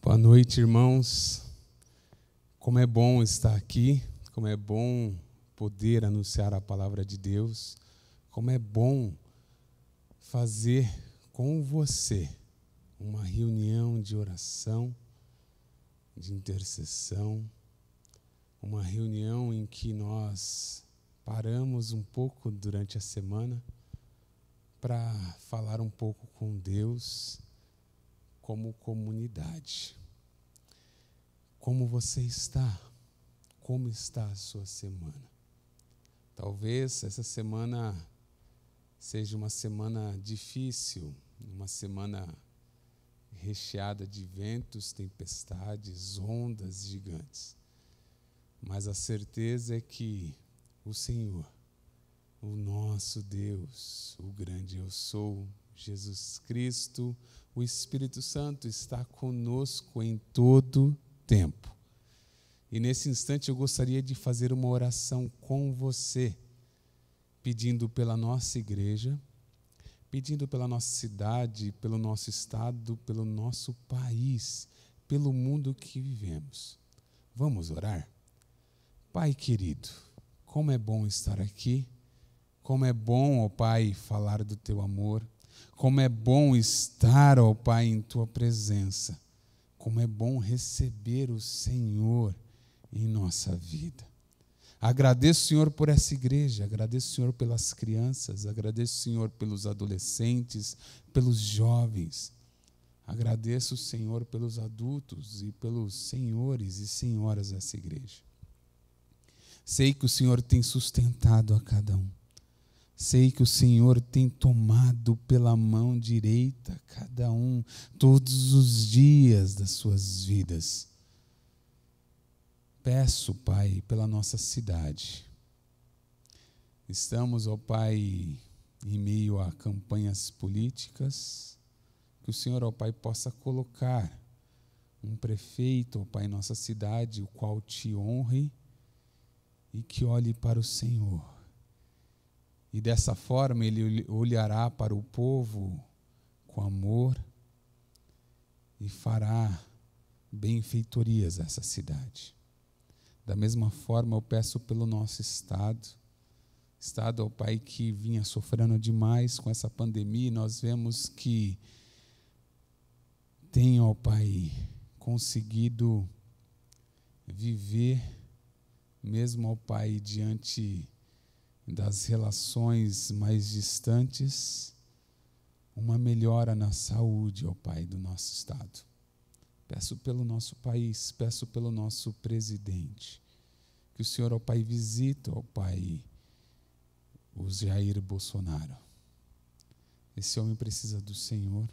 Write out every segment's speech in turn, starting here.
Boa noite, irmãos. Como é bom estar aqui, como é bom poder anunciar a palavra de Deus, como é bom fazer com você uma reunião de oração, de intercessão, uma reunião em que nós paramos um pouco durante a semana para falar um pouco com Deus como comunidade. Como você está? Como está a sua semana? Talvez essa semana seja uma semana difícil, uma semana recheada de ventos, tempestades, ondas gigantes. Mas a certeza é que o Senhor, o nosso Deus, o grande eu sou, Jesus Cristo, o Espírito Santo está conosco em todo tempo. E nesse instante eu gostaria de fazer uma oração com você, pedindo pela nossa igreja, pedindo pela nossa cidade, pelo nosso estado, pelo nosso país, pelo mundo que vivemos. Vamos orar? Pai querido, como é bom estar aqui, como é bom, ó Pai, falar do Teu amor, como é bom estar, ó Pai, em Tua presença, como é bom receber o Senhor em nossa vida. Agradeço, Senhor, por essa igreja, agradeço, Senhor, pelas crianças, agradeço, Senhor, pelos adolescentes, pelos jovens, agradeço, Senhor, pelos adultos e pelos senhores e senhoras dessa igreja. Sei que o Senhor tem sustentado a cada um. Sei que o Senhor tem tomado pela mão direita cada um, todos os dias das suas vidas. Peço, Pai, pela nossa cidade. Estamos, ó Pai, em meio a campanhas políticas, que o Senhor, ó Pai, possa colocar um prefeito, ó Pai, em nossa cidade, o qual te honre e que olhe para o Senhor. E dessa forma ele olhará para o povo com amor e fará benfeitorias a essa cidade. Da mesma forma eu peço pelo nosso estado, ó Pai, que vinha sofrendo demais com essa pandemia, e nós vemos que tem, ó Pai, conseguido viver, mesmo, ó Pai, diante das relações mais distantes, uma melhora na saúde, ó Pai, do nosso estado. Peço pelo nosso país, peço pelo nosso presidente, que o Senhor, ó Pai, visita, ó Pai, o Jair Bolsonaro. Esse homem precisa do Senhor.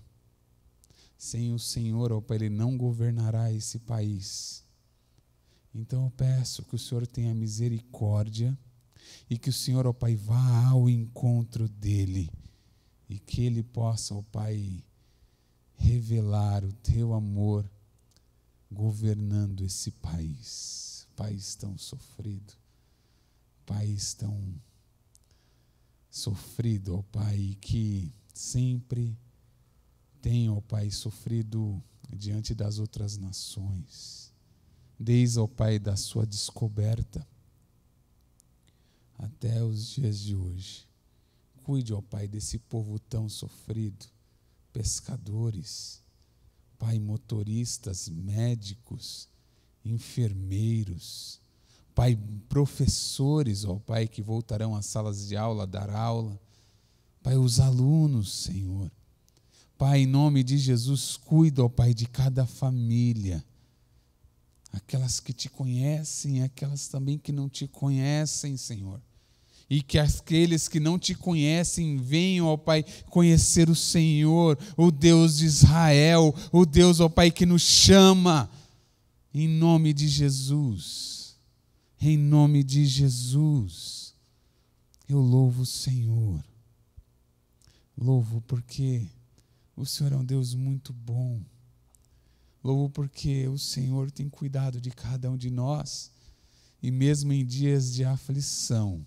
Sem o Senhor, ó Pai, ele não governará esse país. Então eu peço que o Senhor tenha misericórdia e que o Senhor, ó Pai, vá ao encontro dele e que ele possa, ó Pai, revelar o teu amor governando esse país tão sofrido, ó Pai, que sempre tem, ó Pai, sofrido diante das outras nações, desde, ó Pai, da sua descoberta até os dias de hoje. Cuide, ó Pai, desse povo tão sofrido, pescadores, Pai, motoristas, médicos, enfermeiros, Pai, professores, ó Pai, que voltarão às salas de aula, dar aula, Pai, os alunos, Senhor. Pai, em nome de Jesus, cuida, ó Pai, de cada família, aquelas que te conhecem, aquelas também que não te conhecem, Senhor. E que aqueles que não te conhecem venham, ó Pai, conhecer o Senhor, o Deus de Israel, o Deus, ó Pai, que nos chama, em nome de Jesus. Em nome de Jesus, eu louvo o Senhor. Louvo porque o Senhor é um Deus muito bom. Louvo porque o Senhor tem cuidado de cada um de nós. E mesmo em dias de aflição,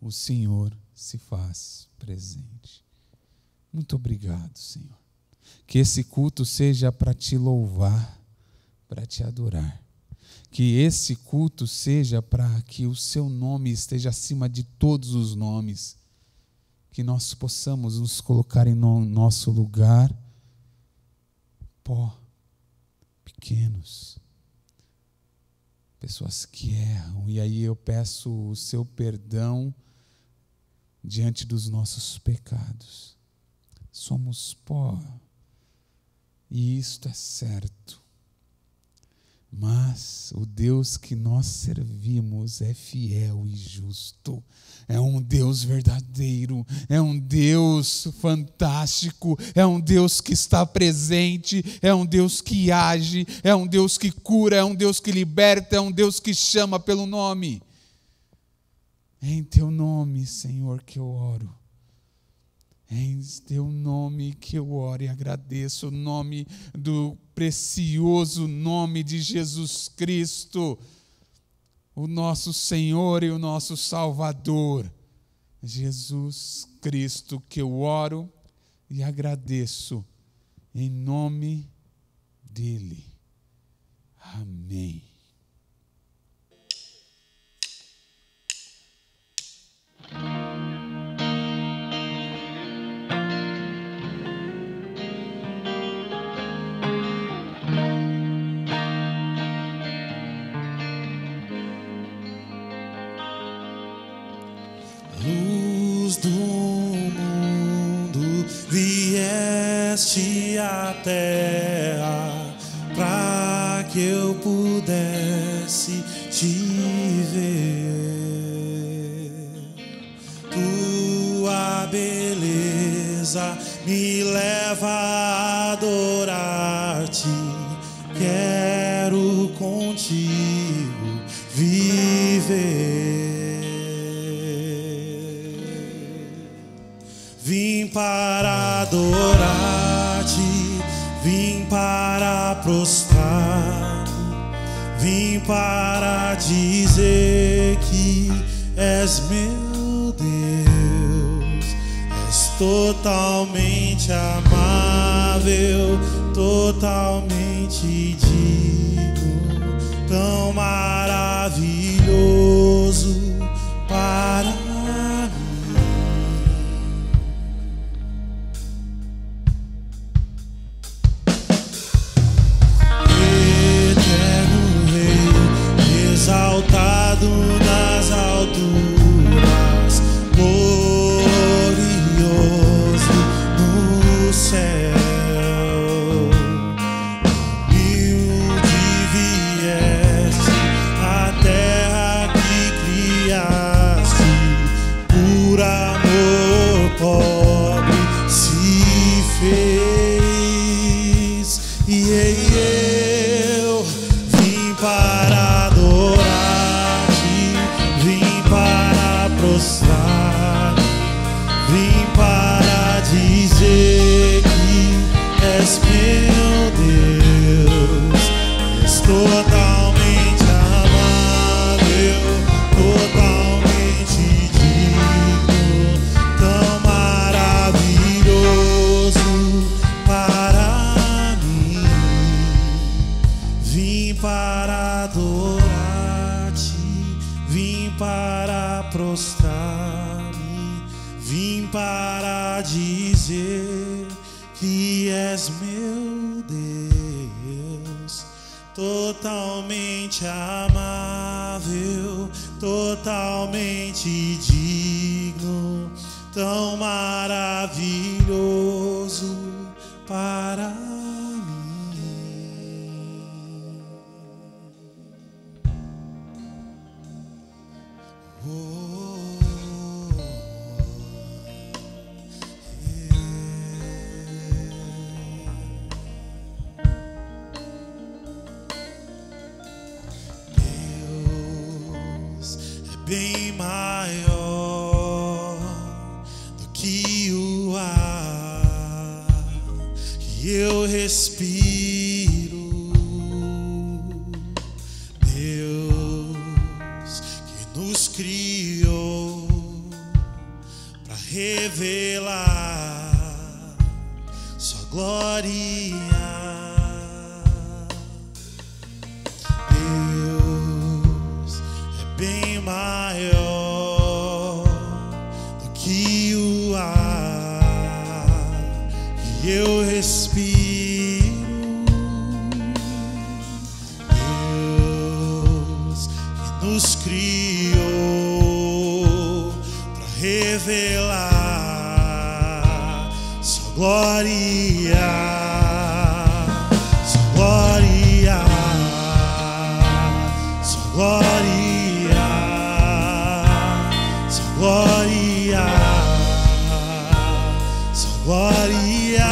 o Senhor se faz presente. Muito obrigado, Senhor. Que esse culto seja para te louvar, para te adorar. Que esse culto seja para que o seu nome esteja acima de todos os nomes. Que nós possamos nos colocar em nosso lugar, pó, pequenos, pessoas que erram. E aí eu peço o seu perdão diante dos nossos pecados. Somos pó. E isto é certo. Mas o Deus que nós servimos é fiel e justo. É um Deus verdadeiro, é um Deus fantástico, é um Deus que está presente, é um Deus que age, é um Deus que cura, é um Deus que liberta, é um Deus que chama pelo nome. É em teu nome, Senhor, que eu oro. É em teu nome que eu oro e agradeço, o nome do precioso nome de Jesus Cristo, o nosso Senhor e o nosso Salvador. Jesus Cristo que eu oro e agradeço em nome dele. Amém. Luz do mundo, vieste à terra para que eu pudesse te ver. Tua beleza me leva a adorar-te. Quero contigo viver. Vim para adorar-te, vim para prostrar-me, vim para dizer que és meu Deus, és totalmente amável, totalmente digno, tão maravilhoso para mim. Exaltado nas alturas, glorioso no céu. Humilde vieste à terra que criaste, por amor pobre se fez. E eu vim para vim para dizer que és meu Deus, és totalmente amável, totalmente digno, tão maravilhoso para mim. Vim para adorar-te, vim para prostrar-me, vim para dizer que és meu Deus, totalmente amável, totalmente digno, tão maravilhoso para mim. Bem maior do que o ar que eu respiro. Deus que nos criou para revelar sua glória revelar sua glória, sua glória, sua glória, sua glória, sua glória,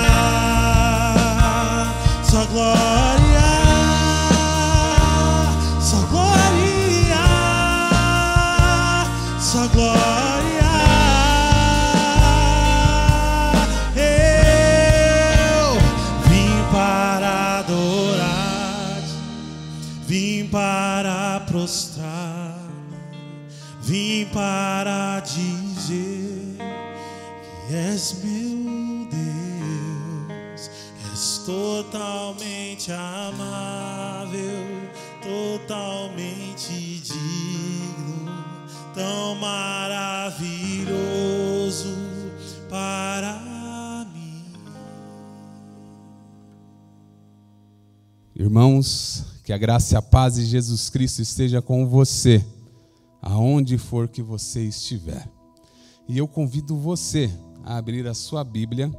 sua glória, sua glória, sua glória. Eu vim para adorar, vim para prostrar, vim para dizer que és meu Deus, és totalmente amável, totalmente digno, tão maravilhoso para mim. Irmãos, que a graça e a paz de Jesus Cristo esteja com você, aonde for que você estiver. E eu convido você a abrir a sua Bíblia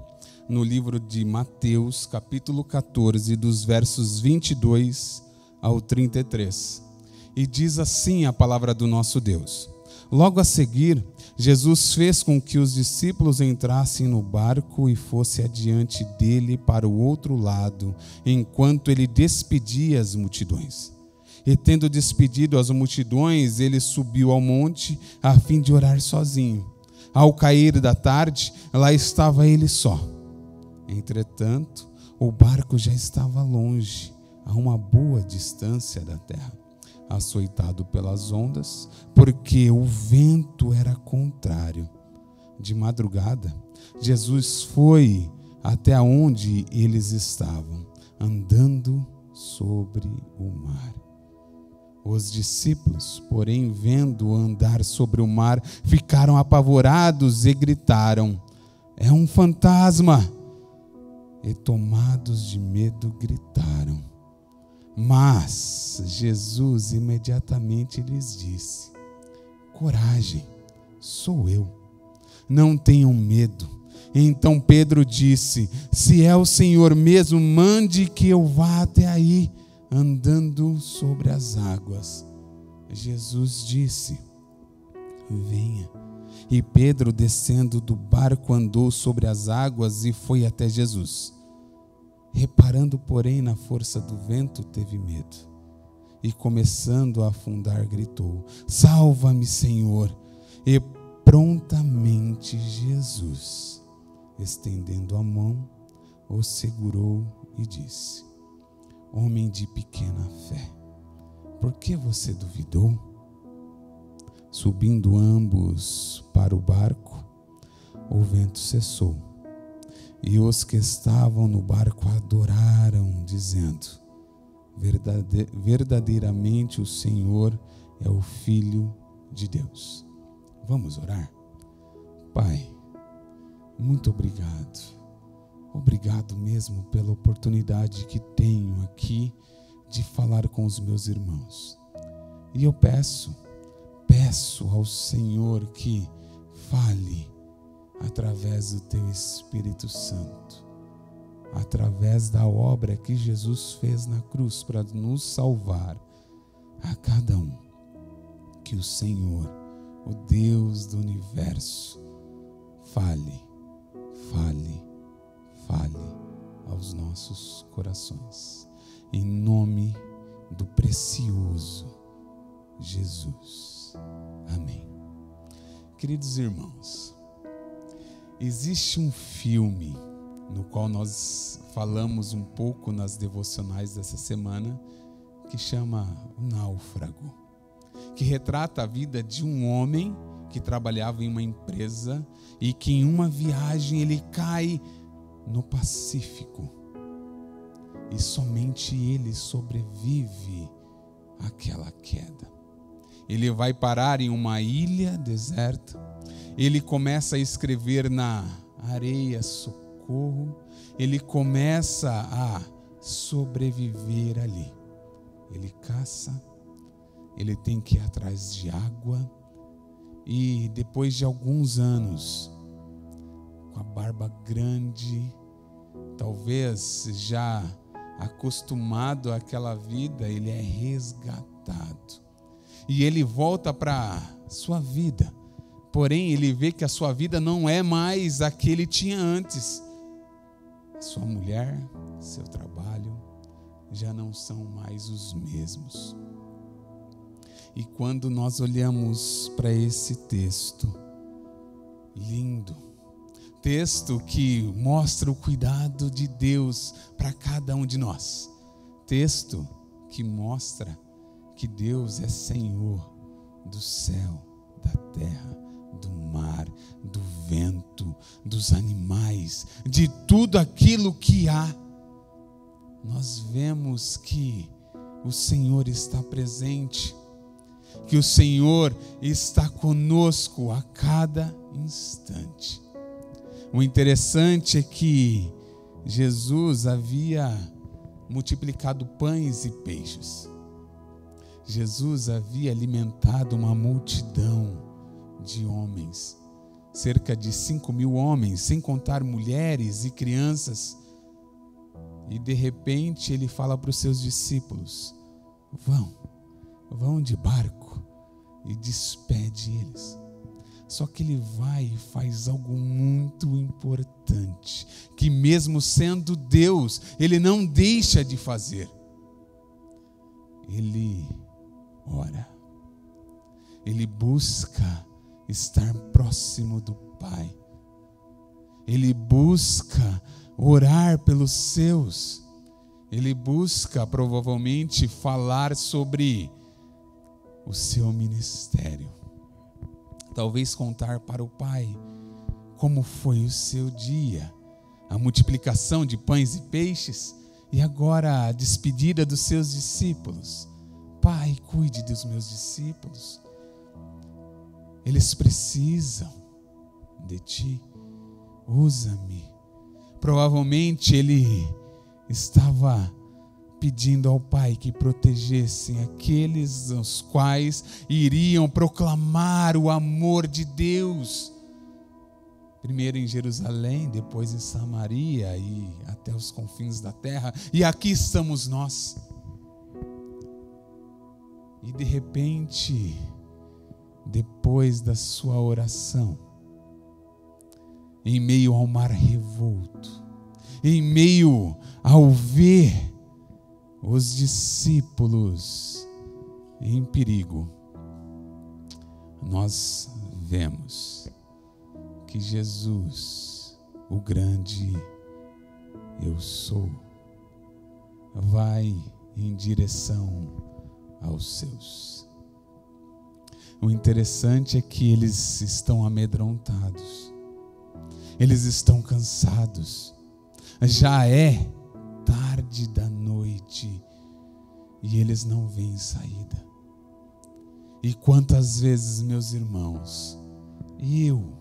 no livro de Mateus, capítulo 14, dos versos 22 ao 33. E diz assim a palavra do nosso Deus: logo a seguir, Jesus fez com que os discípulos entrassem no barco e fosse adiante dele para o outro lado, enquanto ele despedia as multidões. E tendo despedido as multidões, ele subiu ao monte a fim de orar sozinho. Ao cair da tarde, lá estava ele só. Entretanto, o barco já estava longe, a uma boa distância da terra, açoitado pelas ondas, porque o vento era contrário. De madrugada, Jesus foi até onde eles estavam, andando sobre o mar. Os discípulos, porém, vendo andar sobre o mar, ficaram apavorados e gritaram: é um fantasma! E tomados de medo gritaram. Mas Jesus imediatamente lhes disse: coragem, sou eu, não tenham medo. Então Pedro disse: se é o Senhor mesmo, mande que eu vá até aí, andando sobre as águas. Jesus disse: venha. E Pedro, descendo do barco, andou sobre as águas e foi até Jesus. Reparando, porém, na força do vento, teve medo. E começando a afundar, gritou: salva-me, Senhor! E prontamente Jesus, estendendo a mão, o segurou e disse: homem de pequena fé, por que você duvidou? Subindo ambos para o barco, o vento cessou, e os que estavam no barco adoraram, dizendo: verdadeiramente o Senhor é o Filho de Deus. Vamos orar? Pai, muito obrigado. Obrigado mesmo pela oportunidade que tenho aqui de falar com os meus irmãos. E eu peço ao Senhor que fale através do Teu Espírito Santo, através da obra que Jesus fez na cruz para nos salvar, a cada um. Que o Senhor, o Deus do universo, fale aos nossos corações, em nome do precioso Jesus. Amém. Queridos irmãos, existe um filme no qual nós falamos um pouco nas devocionais dessa semana, que chama O Náufrago, que retrata a vida de um homem que trabalhava em uma empresa e que em uma viagem ele cai no Pacífico e somente ele sobrevive àquela queda. Ele vai parar em uma ilha deserta, ele começa a escrever na areia socorro, ele começa a sobreviver ali. Ele caça, ele tem que ir atrás de água, E depois de alguns anos, com a barba grande, talvez já acostumado àquela vida, ele é resgatado. E ele volta para a sua vida. Porém, ele vê que a sua vida não é mais a que ele tinha antes. Sua mulher, seu trabalho, já não são mais os mesmos. E quando nós olhamos para esse texto lindo, texto que mostra o cuidado de Deus para cada um de nós, texto que mostra que Deus é Senhor do céu, da terra, do mar, do vento, dos animais, de tudo aquilo que há, nós vemos que o Senhor está presente, que o Senhor está conosco a cada instante. O interessante é que Jesus havia multiplicado pães e peixes. Jesus havia alimentado uma multidão de homens, cerca de 5.000 homens, sem contar mulheres e crianças. E de repente ele fala para os seus discípulos: vão de barco, e despede eles. Só que ele vai e faz algo muito importante, que mesmo sendo Deus, ele não deixa de fazer. Ele ora, ele busca estar próximo do Pai, ele busca orar pelos seus, ele busca provavelmente falar sobre o seu ministério, talvez contar para o Pai como foi o seu dia, a multiplicação de pães e peixes e agora a despedida dos seus discípulos. Pai, cuide dos meus discípulos, eles precisam de ti, usa-me. Provavelmente ele estava pedindo ao Pai que protegessem aqueles os quais iriam proclamar o amor de Deus, primeiro em Jerusalém, depois em Samaria e até os confins da terra. E aqui estamos nós. E de repente, depois da sua oração, em meio ao mar revolto, em meio ao ver os discípulos em perigo, nós vemos que Jesus, o grande eu sou, vai em direção aos seus. O interessante é que eles estão amedrontados, eles estão cansados, já é tarde da noite e eles não veem saída. E quantas vezes, meus irmãos, eu,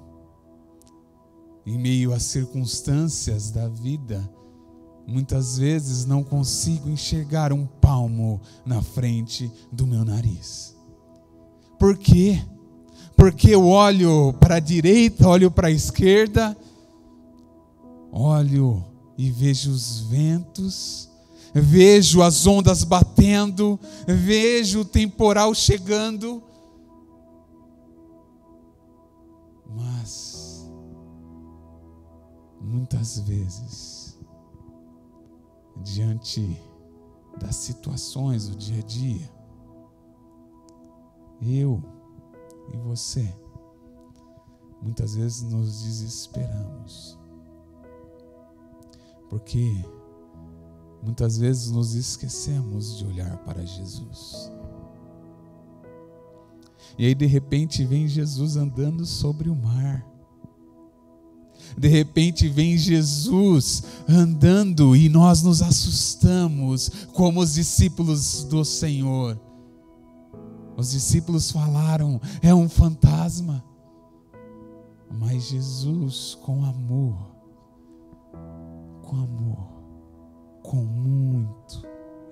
em meio às circunstâncias da vida, muitas vezes não consigo enxergar um palmo na frente do meu nariz. Por quê? Porque eu olho para a direita, olho para a esquerda, olho e vejo os ventos, vejo as ondas batendo, vejo o temporal chegando, mas muitas vezes, diante das situações do dia a dia, eu e você, muitas vezes nos desesperamos, porque muitas vezes nos esquecemos de olhar para Jesus. E aí de repente vem Jesus andando sobre o mar. De repente vem Jesus andando e nós nos assustamos como os discípulos do Senhor. Os discípulos falaram: é um fantasma. Mas Jesus, com amor, com muito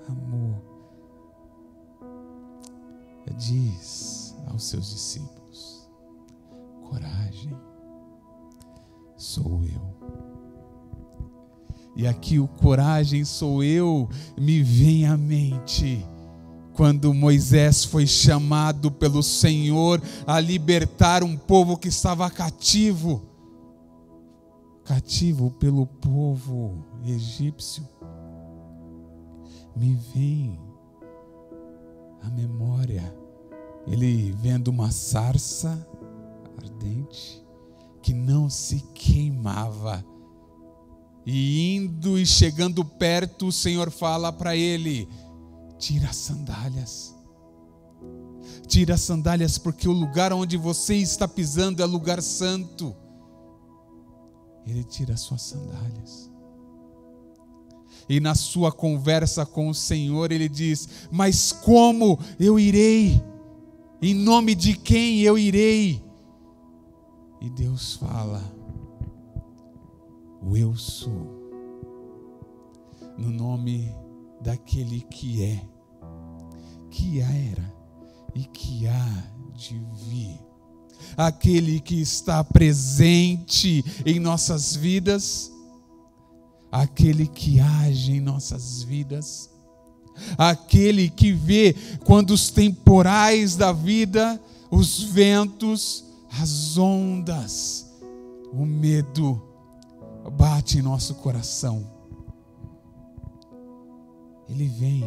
amor, diz aos seus discípulos: sou eu. E aqui o coragem sou eu me vem à mente quando Moisés foi chamado pelo Senhor a libertar um povo que estava cativo pelo povo egípcio. Me vem à memória ele vendo uma sarça ardente que não se queimava, e indo e chegando perto, o Senhor fala para ele: tira as sandálias, porque o lugar onde você está pisando é lugar santo. Ele tira as suas sandálias, e na sua conversa com o Senhor ele diz: mas como eu irei? Em nome de quem eu irei? E Deus fala: o eu sou, no nome daquele que é, que era e que há de vir, aquele que está presente em nossas vidas, aquele que age em nossas vidas, aquele que vê quando os temporais da vida, os ventos, as ondas, o medo bate em nosso coração. Ele vem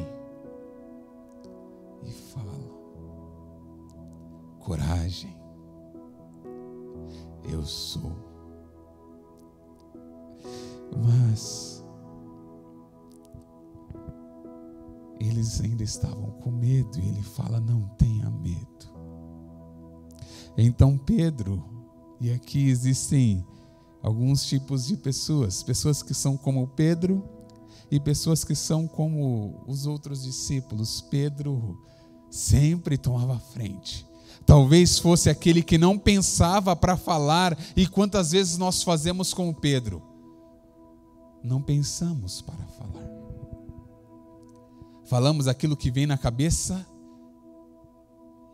e fala: coragem, eu sou. Mas eles ainda estavam com medo, e ele fala: não tenha medo. Então Pedro, e aqui existem alguns tipos de pessoas que são como Pedro e pessoas que são como os outros discípulos. Pedro sempre tomava a frente, talvez fosse aquele que não pensava para falar. E quantas vezes nós fazemos como Pedro? Não pensamos para falar, falamos aquilo que vem na cabeça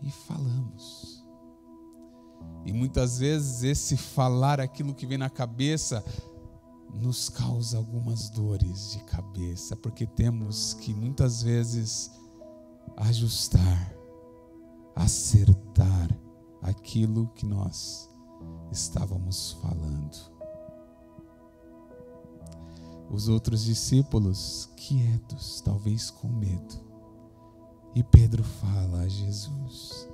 e falamos. E muitas vezes esse falar aquilo que vem na cabeça nos causa algumas dores de cabeça, porque temos que muitas vezes ajustar, acertar aquilo que nós estávamos falando. Os outros discípulos quietos, talvez com medo. E Pedro fala a Jesus: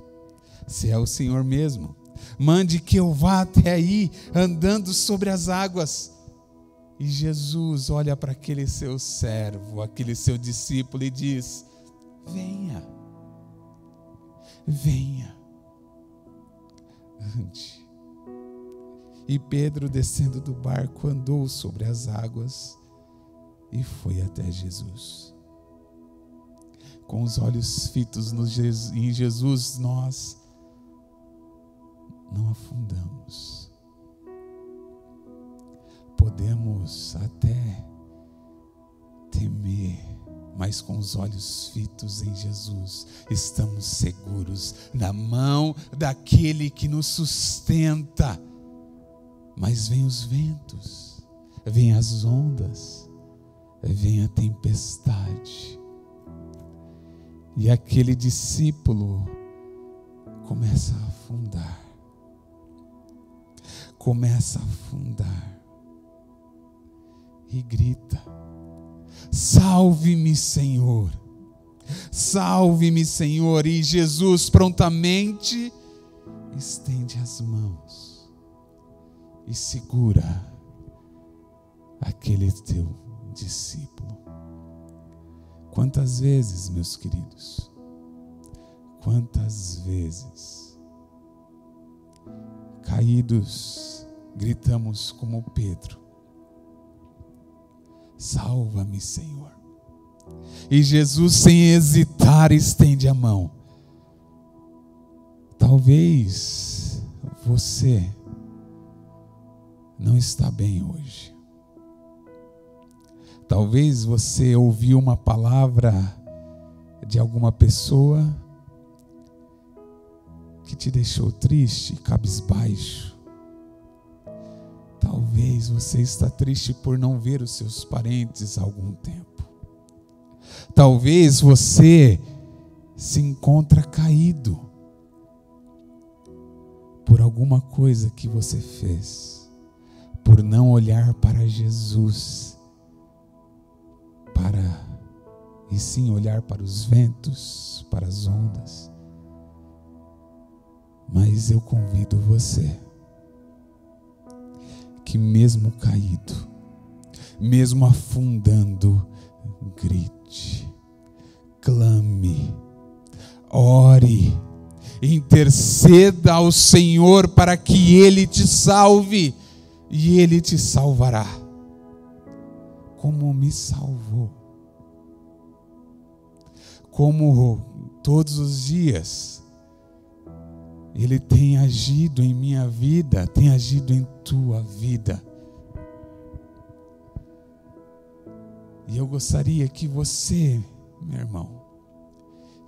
se é o Senhor mesmo, mande que eu vá até aí, andando sobre as águas. E Jesus olha para aquele seu servo, aquele seu discípulo, e diz: venha, venha, ande. E Pedro, descendo do barco, andou sobre as águas e foi até Jesus. Com os olhos fitos em Jesus, nós não afundamos. Podemos até temer, mas com os olhos fitos em Jesus, estamos seguros na mão daquele que nos sustenta. Mas vem os ventos, vem as ondas, vem a tempestade, e aquele discípulo começa a afundar. E grita: salve-me, Senhor, salve-me, Senhor. E Jesus prontamente estende as mãos e segura aquele teu discípulo. Quantas vezes, meus queridos, quantas vezes, caídos, gritamos como Pedro: salva-me, Senhor. E Jesus, sem hesitar, estende a mão. Talvez você não está bem hoje. Talvez você ouviu uma palavra de alguma pessoa que te deixou triste, cabisbaixo. Talvez você está triste por não ver os seus parentes há algum tempo. Talvez você se encontra caído por alguma coisa que você fez, por não olhar para Jesus, e sim olhar para os ventos, para as ondas. Mas eu convido você que mesmo caído, mesmo afundando, grite, clame, ore, interceda ao Senhor para que Ele te salve, e Ele te salvará, como me salvou, como todos os dias Ele tem agido em minha vida, tem agido em tua vida. E eu gostaria que você, meu irmão,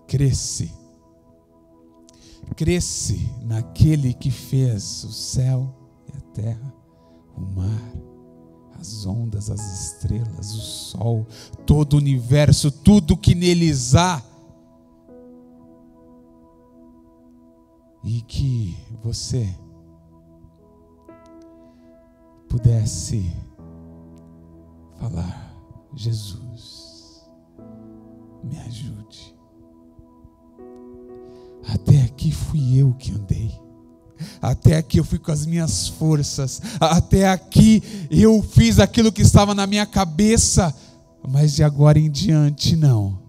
cresce naquele que fez o céu e a terra, o mar, as ondas, as estrelas, o sol, todo o universo, tudo que neles há. E que você pudesse falar: Jesus, me ajude. Até aqui fui eu que andei. Até aqui eu fui com as minhas forças. Até aqui eu fiz aquilo que estava na minha cabeça. Mas de agora em diante, não.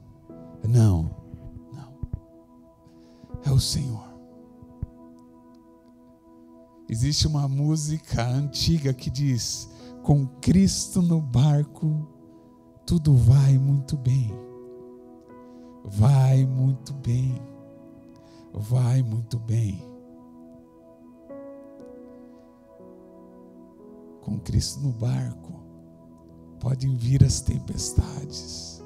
É o Senhor. Existe uma música antiga que diz: com Cristo no barco, tudo vai muito bem. Vai muito bem. Vai muito bem. Com Cristo no barco, podem vir as tempestades.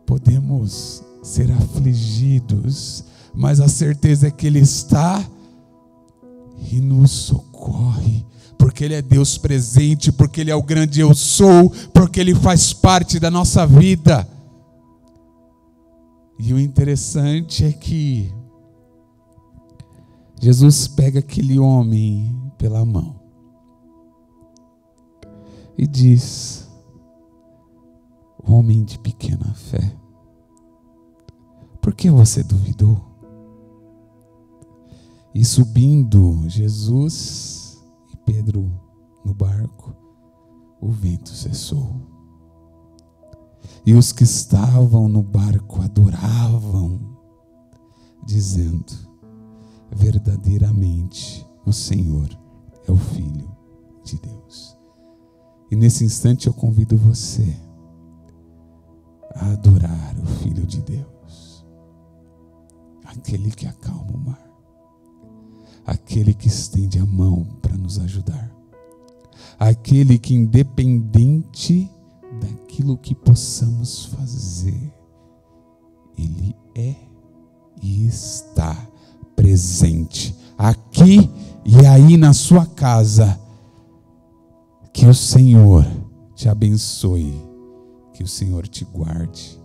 Podemos ser afligidos, mas a certeza é que Ele está e nos socorre, porque Ele é Deus presente, porque Ele é o grande eu sou, porque Ele faz parte da nossa vida. E o interessante é que Jesus pega aquele homem pela mão e diz: homem de pequena fé, por que você duvidou? E subindo Jesus e Pedro no barco, o vento cessou. E os que estavam no barco adoravam, dizendo: verdadeiramente o Senhor é o Filho de Deus. E nesse instante eu convido você a adorar o Filho de Deus, aquele que acalma o mar, aquele que estende a mão para nos ajudar, aquele que, independente daquilo que possamos fazer, Ele é e está presente aqui e aí na sua casa. Que o Senhor te abençoe, que o Senhor te guarde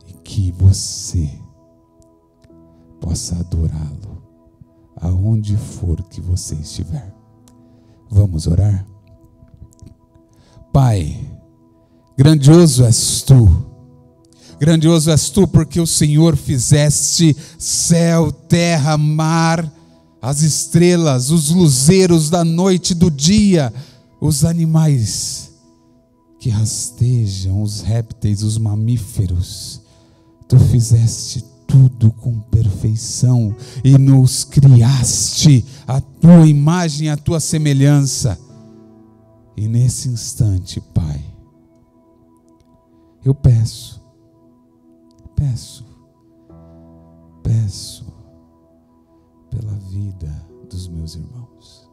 e que você possa adorá-lo aonde for que você estiver. Vamos orar? Pai, grandioso és tu, porque o Senhor fizeste céu, terra, mar, as estrelas, os luzeiros da noite e do dia, os animais que rastejam, os répteis, os mamíferos. Tu fizeste tudo com perfeição e nos criaste a tua imagem, a tua semelhança. E nesse instante, Pai, eu peço pela vida dos meus irmãos.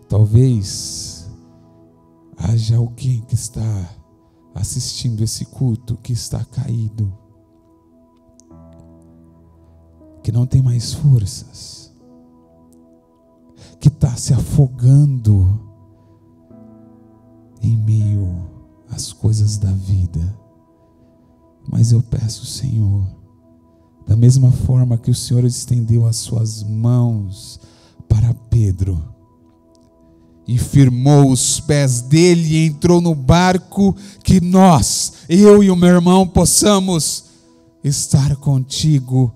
Talvez haja alguém que está assistindo esse culto que está caído, que não tem mais forças, que está se afogando em meio às coisas da vida. Mas eu peço, Senhor, da mesma forma que o Senhor estendeu as suas mãos para Pedro e firmou os pés dele e entrou no barco, que nós, eu e o meu irmão, possamos estar contigo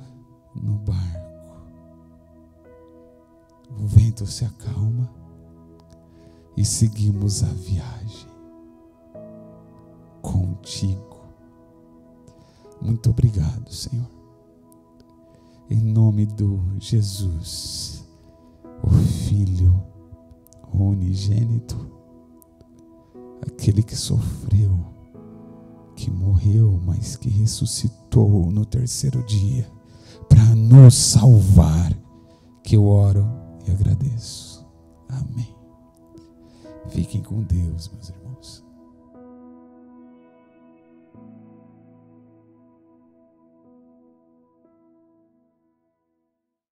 no barco. O vento se acalma e seguimos a viagem contigo. Muito obrigado, Senhor. Em nome do Jesus, o Filho unigênito, aquele que sofreu, que morreu, mas que ressuscitou no terceiro dia para nos salvar, que eu oro e agradeço. Amém. Fiquem com Deus, meus irmãos.